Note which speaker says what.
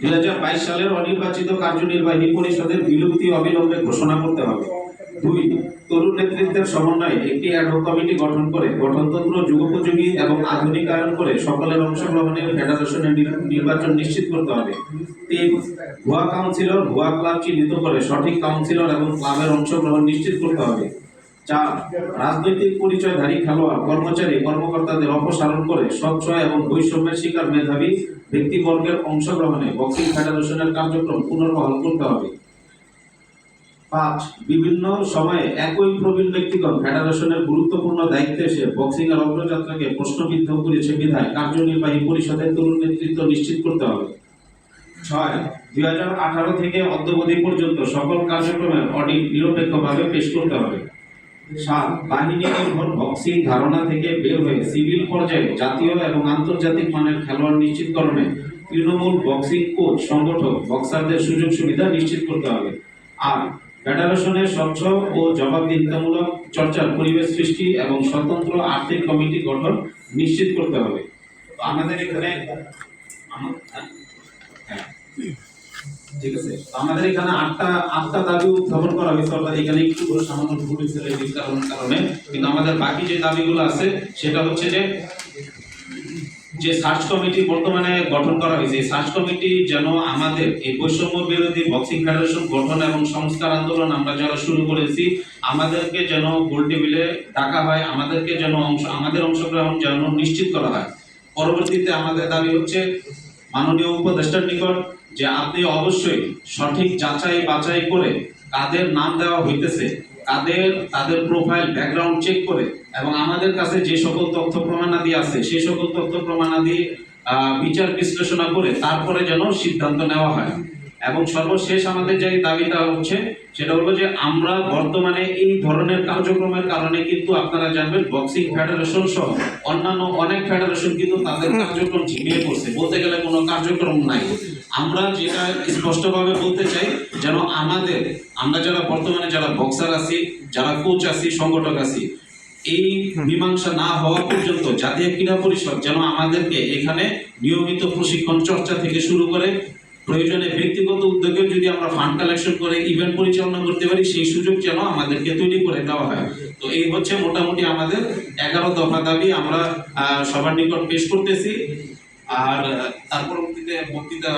Speaker 1: 2022 সালের অনির্বাচিত কার্যনির্বাহী পরিষদের বিলুপ্তি অবিলম্বে ঘোষণা করতে হবে। 2. তরুণ নেতৃত্বের সমন্বয়ে একটি অ্যাডহক কমিটি গঠন করে গঠনতন্ত্র যুগোপযোগী এবং আধুনিকায়ন করে সকলের অংশগ্রহণের ফেডারেশনের নির্বাচন নিশ্চিত করতে হবে। 3. ভুয়া কাউন্সিলর, ভুয়া ক্লাব চিহ্নিত করে সঠিক কাউন্সিলর এবং ক্লাবের অংশগ্রহণ নিশ্চিত করতে হবে। 4. রাজনৈতিক পরিচয়ধারী খেলোয়াড়, কর্মচারী, কর্মকর্তাদের অপসারণ করে স্বচ্ছ এবং বৈষম্যের শিকার মেধাবী ব্যক্তিবর্গের অংশগ্রহণে বক্সিং ফেডারেশনের কার্যক্রম পুনর্বহাল করতে হবে। 5. বিভিন্ন সময়ে একই প্রবীণ ব্যক্তিগণ ফেডারেশনের গুরুত্বপূর্ণ দায়িত্বে এসে বক্সিং এর অগ্রযাত্রাকে প্রশ্নবিদ্ধ করেছে বিধায় কার্যনির্বাহী পরিষদের তরুণ নেতৃত্ব নিশ্চিত করতে হবে। 6. 2018 থেকে অদ্যাবধি পর্যন্ত সকল কার্যক্রমের অডিট নিরপেক্ষভাবে পেশ করতে হবে। 7. বাহিনী নির্ভর বক্সিং ধারণা থেকে বের হয়ে সিভিল পর্যায়ে জাতীয় এবং আন্তর্জাতিক মানের খেলোয়াড় নিশ্চিতকরণে তৃণমূল বক্সিং কোচ, সংগঠক, বক্সারদের সুযোগ সুবিধা নিশ্চিত করতে হবে। আর ফেডারেশনের স্বচ্ছ ও জবাবদিহিতামূলক চর্চার পরিবেশ সৃষ্টি এবং স্বতন্ত্র আর্থিক কমিটি গঠন নিশ্চিত করতে হবে। তো আমাদের এখানে ঠিক আছে, আমাদের এখানে আটটা দাবি উত্থাপন করা হয়েছে, অর্থাৎ এখানে একটু সামান্য ভুল হয়েছে কারণে, কিন্তু আমাদের বাকি যে দাবিগুলো আছে সেটা হচ্ছে যে সার্চ কমিটি বর্তমানে গঠন করা হয়েছে, এই সার্চ কমিটি যেন আমাদের এই বৈষম্য বিরোধী বক্সিং ফেডারেশন গঠন এবং সংস্কার আন্দোলন আমরা যারা শুরু করেছি, আমাদেরকে যেন গোল টেবিলে ডাকা হয়, আমাদেরকে যেন আমাদের অংশগ্রহণ যেন নিশ্চিত করা হয়। পরবর্তীতে আমাদের দাবি হচ্ছে মাননীয় উপদেষ্টার নিকট যে আপনি অবশ্যই সঠিক যাচাই বাছাই করে কাদের নাম দেওয়া হইতেছে, তাদের প্রোফাইল ব্যাকগ্রাউন্ড চেক করে এবং আমাদের কাছে যে সকল তথ্য প্রমাণাদি আছে সেই সকল তথ্য প্রমাণাদি বিচার বিশ্লেষণা করে তারপরে যেন সিদ্ধান্ত নেওয়া হয়। এবং সর্বশেষ আমাদের যে দাবিটা হচ্ছে সেটা হলো যে আমরা বর্তমানে এই ধরনের কার্যক্রমের কারণে কিন্তু আপনারা জানবেন বক্সিং ফেডারেশন সহ অন্যান্য অনেক ফেডারেশন কিন্তু তাদের কার্যক্রম ঝিমিয়ে পড়ছে, বলতে গেলে কোনো কার্যক্রম নাই। আমরা যেটা স্পষ্টভাবে বলতে চাই যেন আমরা যারা বর্তমানে যারা বক্সার আছি, যারা কোচ আছি, সংগঠক আছি, এই মীমাংসা না হওয়া পর্যন্ত জাতীয় ক্রীড়া পরিষদ যেন আমাদেরকে এখানে নিয়মিত প্রশিক্ষণ চর্চা থেকে শুরু করে প্রয়োজনে ব্যক্তিগত উদ্যোগে যদি আমরা ফান্ড কালেকশন করে ইভেন্ট পরিচালনা করতে পারি সেই সুযোগ যেন আমাদেরকে তৈরি করে দেওয়া হয়। তো এই হচ্ছে মোটামুটি আমাদের 11 দফা দাবি আমরা সবার নিকট পেশ করতেছি। আর তার পরবর্তীতে বক্তৃতা